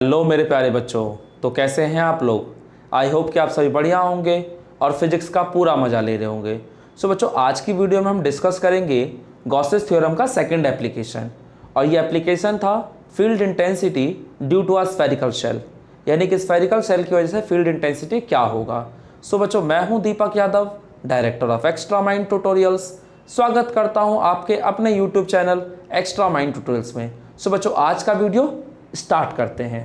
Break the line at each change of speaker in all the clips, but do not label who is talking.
Hello मेरे प्यारे बच्चों, तो कैसे हैं आप लोग। आई होप कि आप सभी बढ़िया होंगे और फिजिक्स का पूरा मज़ा ले रहे होंगे। सो बच्चों, आज की वीडियो में हम डिस्कस करेंगे गॉसेस थ्योरम का सेकंड एप्लीकेशन, और ये एप्लीकेशन था field intensity due to a spherical shell, यानी कि स्फेरिकल शेल की वजह से फील्ड इंटेंसिटी क्या होगा। सो बच्चों, मैं हूं Deepak Yadav, director of extra mind tutorials. स्वागत करता हूं आपके अपने YouTube channel extra mind tutorials में। सो बच्चों, आज का वीडियो स्टार्ट करते हैं।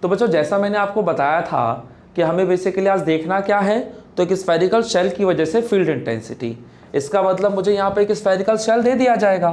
तो बच्चों, जैसा मैंने आपको बताया था कि हमें बेसिकली आज देखना क्या है, तो एक स्फेरिकल शेल की वजह से फील्ड इंटेंसिटी। इसका मतलब मुझे यहाँ पे एक स्फेरिकल शेल दे दिया जाएगा।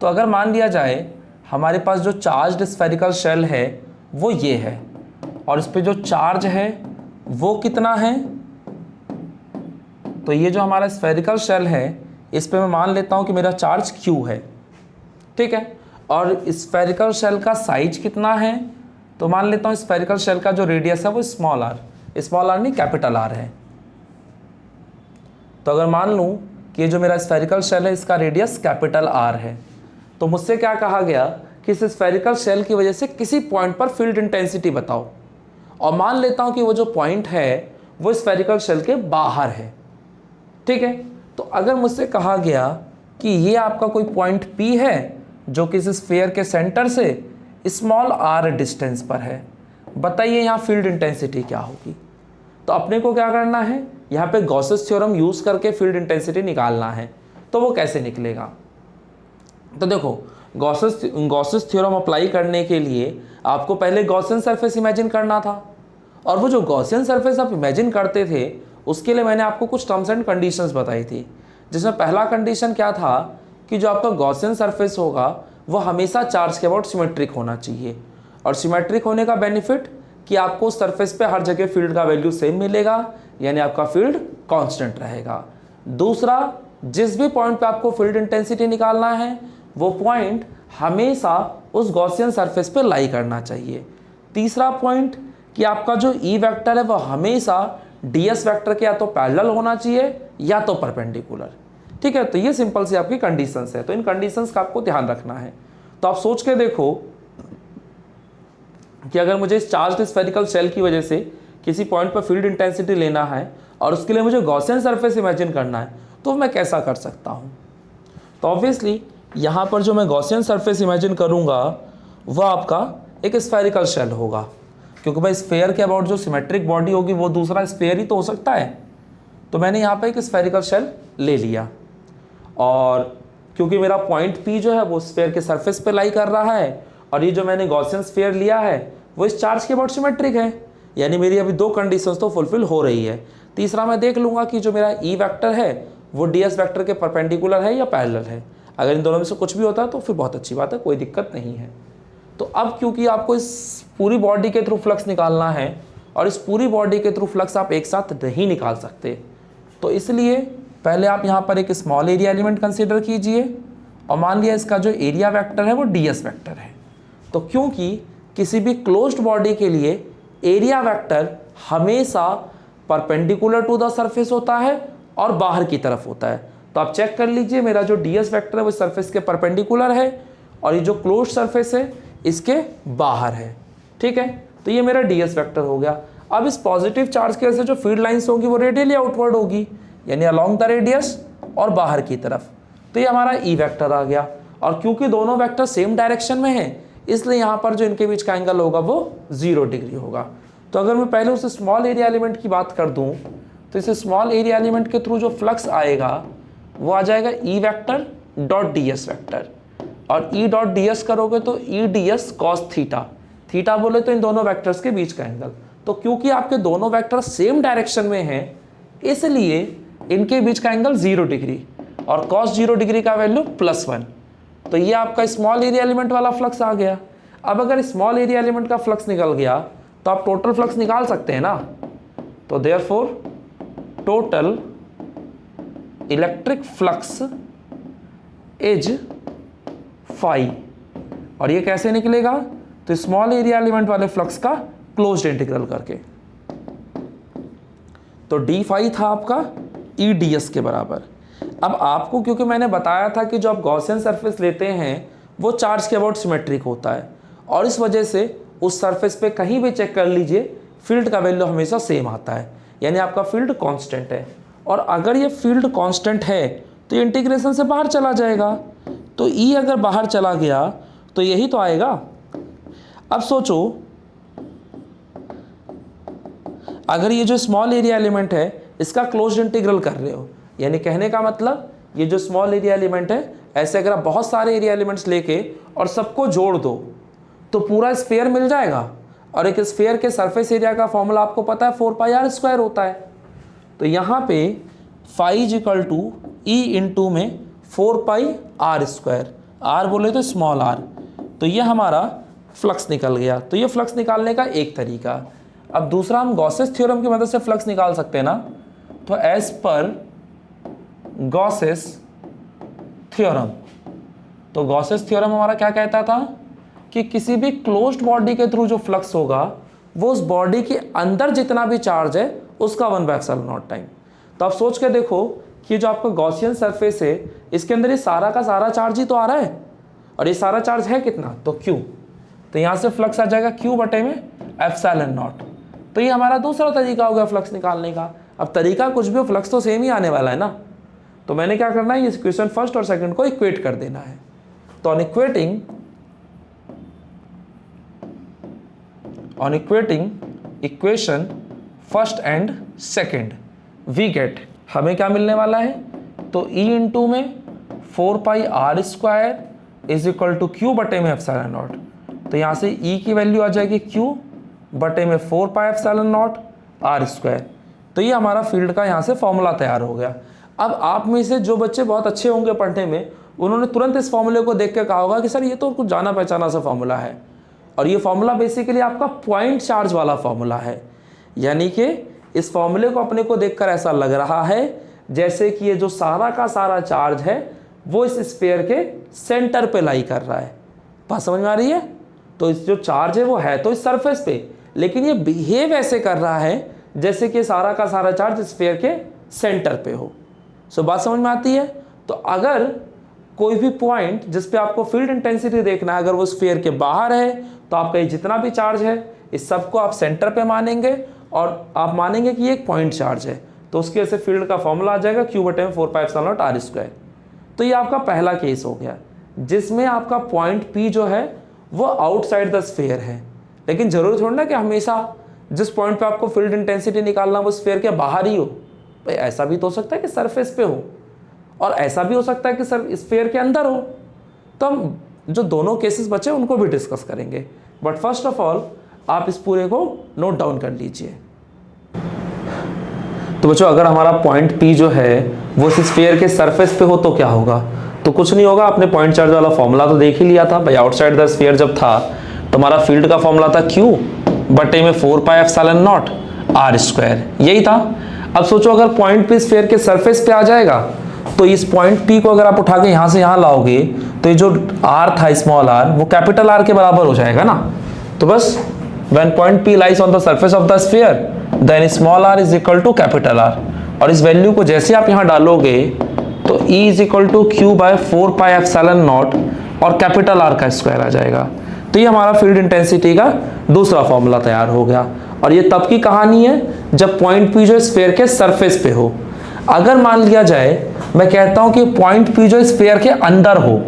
तो अगर मान लिया जाए हमारे पास जो चार्ज्ड स्फेरिकल शेल है वो ये है, और इस पे जो चार्ज है वो कितना है, तो ये जो हमारा स्फेरिकल शेल है इस पे मैं मान लेता हूँ कि मेरा चार्ज Q है, ठीक है। और स्फेरिकल शेल का साइज कितना है, तो मान लेता हूँ स्फेरिकल शेल का जो रेडियस है वो स्मॉल आर नहीं कैपिटल आर है। तो अगर मान लूँ कि ये जो मेरा स्फेरिकल शेल है इसका रेडियस कैपिटल आर है, तो मुझसे क्या कहा गया कि इस स्फेरिकल शेल की वजह से किसी पॉइंट पर फील्ड इंटेंसिटी बताओ, और मान लेता हूँ कि वो जो पॉइंट है वो स्फेरिकल शेल के बाहर है, ठीक है। तो अगर मुझसे कहा गया कि ये आपका कोई पॉइंट P है जो कि इस स्फीयर के सेंटर से स्मॉल r डिस्टेंस पर है, बताइए यहाँ फील्ड इंटेंसिटी क्या होगी। तो अपने को क्या करना है, यहाँ पे गॉसेस थ्योरम यूज़ करके फील्ड इंटेंसिटी निकालना है। तो वो कैसे निकलेगा, तो देखो गॉसेस थ्योरम अप्लाई करने के लिए आपको पहले गॉसियन सरफेस इमेजिन करना था, और वो जो गॉसियन सरफेस आप इमेजिन करते थे उसके लिए मैंने आपको कुछ टर्म्स एंड कंडीशंस बताई थी, जिसमें पहला कंडीशन क्या था कि जो आपका गॉसियन सरफेस होगा वो हमेशा चार्ज के अबाउट सिमेट्रिक होना चाहिए। और सिमेट्रिक होने का बेनिफिट कि आपको उस सरफेस पे हर जगह फील्ड का वैल्यू सेम मिलेगा, यानी आपका फील्ड कांस्टेंट रहेगा। दूसरा, जिस भी पॉइंट पे आपको फील्ड इंटेंसिटी निकालना है वो पॉइंट हमेशा उस गॉसियन सरफेस पे लाई करना चाहिए। तीसरा पॉइंट कि आपका जो ई वेक्टर है वो हमेशा ds वेक्टर के या तो पैरेलल होना चाहिए या तो परपेंडिकुलर, ठीक है। तो ये सिंपल सी आपकी कंडीशंस है, तो इन कंडीशंस का आपको ध्यान रखना है। तो आप सोच के देखो कि अगर मुझे इस चार्ज्ड स्फेरिकल शेल की वजह से किसी पॉइंट पर फील्ड इंटेंसिटी लेना है और उसके लिए मुझे गॉसियन सरफेस इमेजिन करना है, तो मैं कैसा कर सकता हूँ। तो ऑब्वियसली यहाँ पर जो मैं गॉसियन सरफेस इमेजिन करूँगा वो आपका एक स्फेरिकल शेल होगा, क्योंकि भाई स्फेयर के अबाउट जो सिमेट्रिक बॉडी होगी वो दूसरा स्फेयर ही तो हो सकता है। तो मैंने यहाँ पर एक स्फेरिकल शेल ले लिया, और क्योंकि मेरा पॉइंट P जो है वो स्फेयर के सरफेस पे लाई कर रहा है, और ये जो मैंने गॉसियन स्फेयर लिया है वो इस चार्ज के अबाउट सिमेट्रिक है, यानी मेरी अभी दो कंडीशंस तो फुलफिल हो रही है। तीसरा, मैं देख लूँगा कि जो मेरा ई वेक्टर है वो ds वेक्टर के परपेंडिकुलर है या पैरेलल है। अगर इन दोनों में से कुछ भी होता है तो फिर बहुत अच्छी बात है, कोई दिक्कत नहीं है। तो अब क्योंकि आपको इस पूरी बॉडी के थ्रू फ्लक्स निकालना है, और इस पूरी बॉडी के थ्रू फ्लक्स आप एक साथ नहीं निकाल सकते, तो इसलिए पहले आप यहाँ पर एक स्मॉल एरिया एलिमेंट कंसीडर कीजिए, और मान लिया इसका जो एरिया वेक्टर है वो ds वेक्टर है। तो क्योंकि किसी भी क्लोज्ड बॉडी के लिए एरिया वेक्टर हमेशा परपेंडिकुलर टू द सरफेस होता है और बाहर की तरफ होता है, तो आप चेक कर लीजिए मेरा जो ds वेक्टर है वो सरफेस के परपेंडिकुलर है, और ये जो क्लोज्ड सरफेस है इसके बाहर है, ठीक है। तो ये मेरा ds वेक्टर हो गया। अब इस पॉजिटिव चार्ज की वजह से जो फील्ड लाइंस होगी वो रेडियली आउटवर्ड होगी, यानी अलोंग द रेडियस और बाहर की तरफ। तो ये हमारा ई वेक्टर आ गया, और क्योंकि दोनों वेक्टर सेम डायरेक्शन में हैं इसलिए यहाँ पर जो इनके बीच का एंगल होगा वो 0 डिग्री होगा। तो अगर मैं पहले उस स्मॉल एरिया एलिमेंट की बात कर दूँ तो इस स्मॉल एरिया एलिमेंट के थ्रू जो फ्लक्स आएगा वो आ जाएगा E vector dot ds vector, और ई डॉट ds करोगे तो ई ds कॉस थीटा, थीटा बोले तो इन दोनों वेक्टर्स के बीच का एंगल। तो क्योंकि आपके दोनों वेक्टर सेम डायरेक्शन में हैं इसलिए इनके बीच का एंगल 0 डिग्री, और cos 0 डिग्री का वैल्यू +1। तो ये आपका स्मॉल एरिया एलिमेंट वाला फ्लक्स आ गया। अब अगर स्मॉल एरिया एलिमेंट का फ्लक्स निकल गया तो आप टोटल फ्लक्स निकाल सकते हैं ना, तो therefore total electric flux is phi, और ये कैसे निकलेगा, तो स्मॉल एरिया एलिमेंट वाले फ्लक्स का क्लोज्ड इंटीग्रल करके। तो डी फाई था आपका ई ds के बराबर। अब आपको क्योंकि मैंने बताया था कि जो आप गॉसियन सरफेस लेते हैं वो चार्ज के अबाउट सिमेट्रिक होता है, और इस वजह से उस सरफेस पे कहीं भी चेक कर लीजिए फील्ड का वैल्यू हमेशा सेम आता है, यानी आपका फील्ड कांस्टेंट है। और अगर ये फील्ड कांस्टेंट है तो ये इंटीग्रेशन से बाहर चला जाएगा, तो ई अगर बाहर चला गया तो यही तो आएगा। अब सोचो अगर ये जो स्मॉल एरिया एलिमेंट है इसका क्लोज्ड इंटीग्रल कर रहे हो, यानी कहने का मतलब ये जो स्मॉल एरिया एलिमेंट है, ऐसे अगर आप बहुत सारे एरिया एलिमेंट्स लेके और सबको जोड़ दो तो पूरा स्फीयर मिल जाएगा। और एक स्फीयर के सरफेस एरिया का फॉर्मूला आपको पता है 4πr² होता है। तो यहाँ पे phi is equal to E into में 4πr², आर बोले तो स्मॉल आर, तो ये हमारा फ्लक्स निकल गया। तो ये फ्लक्स निकालने का एक तरीका। अब दूसरा हम गॉसेस थ्योरम की मदद से फ्लक्स निकाल सकते हैं ना, तो एज पर गॉसेस थ्योरम, तो गॉसेस थ्योरम हमारा क्या कहता था कि किसी भी क्लोज्ड बॉडी के थ्रू जो फ्लक्स होगा वो उस बॉडी के अंदर जितना भी चार्ज है उसका 1/ε0 टाइम। तो आप सोच के देखो कि जो आपका गॉसियन सरफेस है इसके अंदर ये सारा का सारा चार्ज ही तो आ रहा है, और ये सारा चार्ज है कितना, तो Q, तो यहाँ से फ्लक्स आ जाएगा Q/ε0। तो ये हमारा दूसरा तरीका हो गया फ्लक्स निकालने का। अब तरीका कुछ भी हो, फ्लक्स तो सेम ही आने वाला है ना। तो मैंने क्या करना है, ये इक्वेशन फर्स्ट और सेकंड को इक्वेट कर देना है। तो on equating equation first and second we get, हमें क्या मिलने वाला है, तो E इंटू में 4πr² is equal to Q/ε0। तो यहाँ से E की वैल्यू आ जाएगी Q/4πε0r²। तो ये हमारा फील्ड का यहाँ से फॉर्मूला तैयार हो गया। अब आप में से जो बच्चे बहुत अच्छे होंगे पढ़ने में, उन्होंने तुरंत इस फॉर्मूले को देख के कहा होगा कि सर ये तो कुछ जाना पहचाना सा फॉर्मूला है, और ये फॉर्मूला बेसिकली आपका पॉइंट चार्ज वाला फॉर्मूला है। यानी कि इस फॉर्मूले को अपने को देखकर ऐसा लग रहा है जैसे कि ये जो सारा का सारा चार्ज है वो इस स्फीयर के सेंटर पे लाई कर रहा है। बात समझ में आ रही है? तो इस जो चार्ज है वो है तो इस सरफेस पे, लेकिन ये बिहेव ऐसे कर रहा है जैसे कि सारा का सारा चार्ज स्फीयर के सेंटर पे हो। सो बात समझ में आती है? तो अगर कोई भी पॉइंट जिस पे आपको फील्ड इंटेंसिटी देखना है, अगर वो स्फीयर के बाहर है तो आपका ये जितना भी चार्ज है इस सबको आप सेंटर पे मानेंगे, और आप मानेंगे कि ये एक पॉइंट चार्ज है, तो उसकी वजह से फील्ड का फॉर्मूला आ जाएगा Q/4πε0r²। तो ये आपका पहला केस हो गया जिसमें आपका पॉइंट P जो है वो आउटसाइड द स्फीयर है। लेकिन जरूरी थोड़ा ना कि हमेशा जिस पॉइंट पे आपको फील्ड इंटेंसिटी निकालना वो स्फीयर के बाहर ही हो। भाई ऐसा भी तो हो सकता है कि सरफेस पे हो, और ऐसा भी हो सकता है कि स्फीयर के अंदर हो। तो हम जो दोनों केसेस बचे उनको भी डिस्कस करेंगे, बट फर्स्ट ऑफ ऑल आप इस पूरे को नोट डाउन कर लीजिए। तो बच्चों अगर हमारा पॉइंट P जो है वो इस स्फीयर के सरफेस पे हो तो क्या होगा, तो कुछ नहीं होगा। आपने पॉइंट चार्ज वाला फॉर्मूला तो देख ही लिया था भाई, आउटसाइड द स्फीयर जब था तो हमारा फील्ड का फॉर्मूला था Q/4πε0r², यही था। अब सोचो अगर पॉइंट P स्फीयर के सरफेस पे आ जाएगा तो इस पॉइंट P को अगर आप उठा के यहाँ से यहाँ लाओगे तो ये जो R था स्मॉल r वो कैपिटल R के बराबर हो जाएगा ना। तो बस when point P lies on the surface of the sphere then small r is equal to capital R, और इस वैल्यू को जैसे आप यहाँ डालोगे तो E is equal to Q/4πε0 और कैपिटल R का स्क्वायर आ जाएगा। तो ये हमारा फील्ड इंटेंसिटी का दूसरा फॉर्मूला तैयार हो गया, और ये तब की कहानी है जब पॉइंट P जो स्फीयर के सरफेस पे हो। अगर मान लिया जाए मैं कहता हूँ कि पॉइंट P जो स्फीयर के अंदर हो,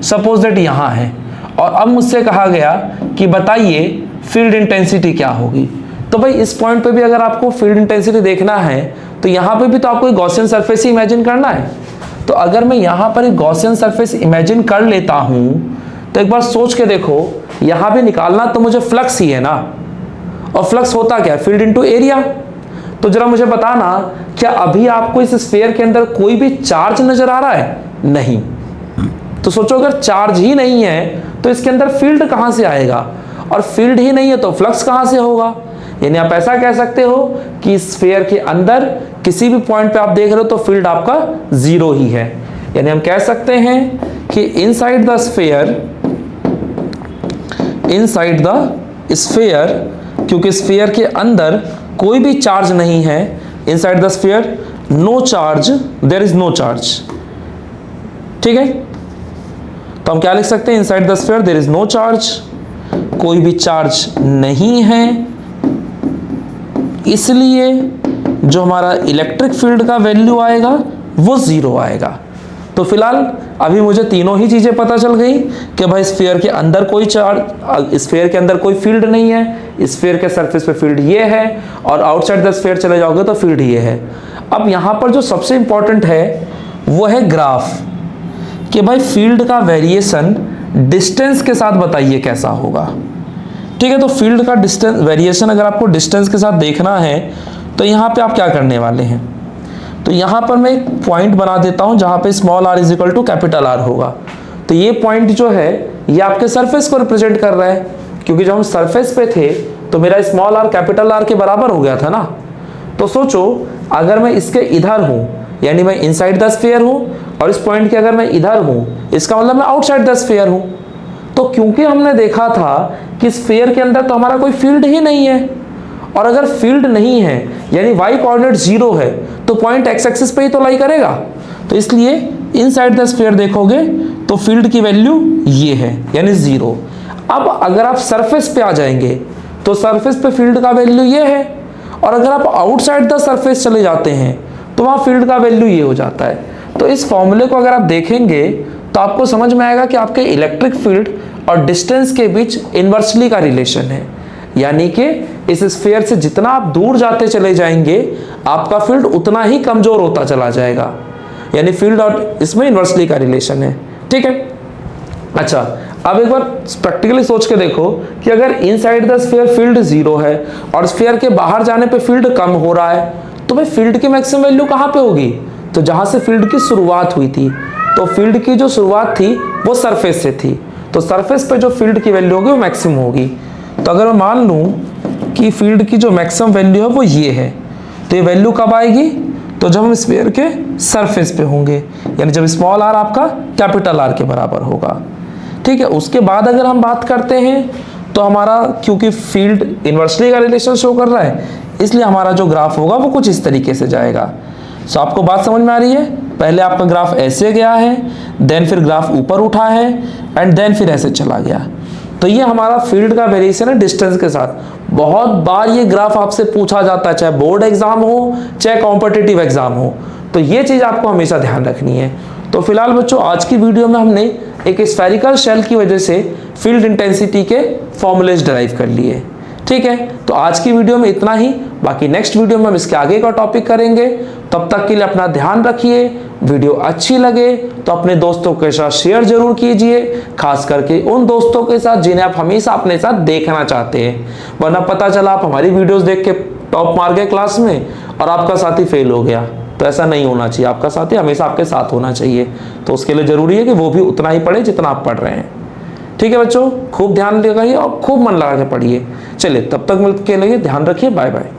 सपोज दैट यहाँ है, और अब मुझसे कहा गया कि बताइए फील्ड इंटेंसिटी क्या होगी। तो भाई इस पॉइंट पे भी अगर आपको फील्ड इंटेंसिटी देखना है तो यहाँ पे भी तो आपको एक गॉसियन सरफेस ही इमेजिन करना है। तो अगर मैं यहाँ पर एक गॉसियन सरफेस इमेजिन कर लेता हूँ तो एक बार सोच के देखो, यहाँ भी निकालना तो मुझे फ्लक्स ही है ना, और फ्लक्स होता क्या है, फील्ड इनटू एरिया। तो जरा मुझे बताना क्या अभी आपको इस स्फीयर के अंदर कोई भी चार्ज नजर आ रहा है? नहीं। तो सोचो अगर चार्ज ही नहीं है तो इसके अंदर फील्ड कहाँ से आएगा, और फील्ड ही नहीं है तो फ्लक्स कहाँ से होगा। यानी आप ऐसा कह सकते हो कि स्फीयर के अंदर किसी भी पॉइंट पे आप देख रहे हो तो फील्ड आपका जीरो ही है। यानी हम कह सकते हैं कि इनसाइड द स्फीयर, क्योंकि स्फीयर के अंदर कोई भी चार्ज नहीं है, inside the sphere no charge, there is no charge. ठीक है, तो हम क्या लिख सकते हैं, inside the sphere there is no charge, कोई भी चार्ज नहीं है, इसलिए जो हमारा इलेक्ट्रिक फील्ड का वैल्यू आएगा वो 0 आएगा। तो फिलहाल अभी मुझे तीनों ही चीज़ें पता चल गई कि भाई स्फीयर के अंदर कोई चार्ज, स्फीयर के अंदर कोई फील्ड नहीं है, स्फीयर के सरफेस पे फील्ड ये है, और आउटसाइड द स्फीयर चले जाओगे तो फील्ड ये है। अब यहाँ पर जो सबसे इंपॉर्टेंट है वो है ग्राफ, कि भाई फील्ड का वेरिएशन डिस्टेंस के साथ बताइए कैसा होगा। ठीक है, तो फील्ड का डिस्टेंस वेरिएशन अगर आपको डिस्टेंस के साथ देखना है तो यहाँ पे आप क्या करने वाले हैं, तो यहाँ पर मैं एक पॉइंट बना देता हूँ जहाँ पे small r is equal to capital R होगा। तो ये पॉइंट जो है ये आपके सरफेस को रिप्रेजेंट कर रहा है, क्योंकि जब हम सरफेस पे थे तो मेरा स्मॉल r कैपिटल R के बराबर हो गया था ना। तो सोचो अगर मैं इसके इधर हूँ, यानी मैं इनसाइड द स्फीयर हूँ, और इस पॉइंट के अगर मैं इधर हूँ, इसका मतलब मैं आउटसाइड द स्फीयर हूँ। तो क्योंकि हमने देखा था कि स्फीयर के अंदर तो हमारा कोई फील्ड ही नहीं है, और अगर फील्ड नहीं है यानी y कोऑर्डिनेट 0 है तो पॉइंट x एक्सिस पे ही तो लाई करेगा। तो इसलिए इनसाइड द स्फीयर देखोगे तो फील्ड की वैल्यू ये है, यानी 0। अब अगर आप सरफेस पे आ जाएंगे तो सरफेस पे फील्ड का वैल्यू ये है, और अगर आप आउटसाइड द सरफेस चले जाते हैं तो वहाँ फील्ड का वैल्यू ये हो जाता है। तो इस फॉर्मूले को अगर आप देखेंगे तो आपको समझ में आएगा कि आपके इलेक्ट्रिक फील्ड और डिस्टेंस के बीच इन्वर्सली का रिलेशन है, यानी कि इस स्फीयर से जितना आप दूर जाते चले जाएंगे आपका फील्ड उतना ही कमजोर होता चला जाएगा, यानी फील्ड और इसमें इन्वर्सली का रिलेशन है। ठीक है, अच्छा अब एक बार प्रैक्टिकली सोच के देखो कि अगर इनसाइड द स्फीयर फील्ड 0 है और स्फीयर के बाहर जाने पे फील्ड कम हो रहा है, तो भाई फील्ड की मैक्सिमम वैल्यू कहाँ पे होगी, तो जहाँ से फील्ड की शुरुआत हुई थी। तो फील्ड की जो शुरुआत थी वो सरफेस से थी, तो सरफेस पे जो फील्ड की वैल्यू होगी वो मैक्सिमम होगी। तो अगर मैं मान लूँ कि फील्ड की जो मैक्सिमम वैल्यू है वो ये है, तो ये वैल्यू कब आएगी, तो जब हम स्फीयर के सरफेस पे होंगे, यानी जब स्मॉल r आपका कैपिटल R के बराबर होगा। ठीक है, उसके बाद अगर हम बात करते हैं तो हमारा क्योंकि फील्ड इन्वर्सली का रिलेशन शो कर रहा है, इसलिए हमारा जो ग्राफ होगा वो कुछ इस तरीके से जाएगा। सो आपको बात समझ में आ रही है, पहले आपका ग्राफ ऐसे गया है, देन फिर ग्राफ ऊपर उठा है, एंड देन फिर ऐसे चला गया। तो ये हमारा फील्ड का वेरिएशन है डिस्टेंस के साथ। बहुत बार ये ग्राफ आपसे पूछा जाता है, चाहे बोर्ड एग्जाम हो चाहे कॉम्पिटिटिव एग्जाम हो, तो ये चीज़ आपको हमेशा ध्यान रखनी है। तो फिलहाल बच्चों आज की वीडियो में हमने एक स्फेरिकल शेल की वजह से फील्ड इंटेंसिटी के फॉर्मूलेज डिराइव कर लिए। ठीक है, तो आज की वीडियो में इतना ही, बाकी नेक्स्ट वीडियो में हम इसके आगे का टॉपिक करेंगे। तब तक के लिए अपना ध्यान रखिए। वीडियो अच्छी लगे तो अपने दोस्तों के साथ शेयर जरूर कीजिए, खास करके उन दोस्तों के साथ जिन्हें आप हमेशा अपने साथ देखना चाहते हैं, वरना पता चला आप हमारी वीडियोस देख के टॉप मार गए क्लास में और आपका साथी फेल हो गया। तो ऐसा नहीं होना चाहिए, आपका साथी हमेशा आपके साथ होना चाहिए। तो उसके लिए जरूरी है कि वो भी उतना ही पढ़े जितना आप पढ़ रहे हैं। ठीक है बच्चों, खूब ध्यान लगाइए और खूब मन लगा के पढ़िए। चलिए तब तक मिलकर ध्यान रखिए, बाय बाय।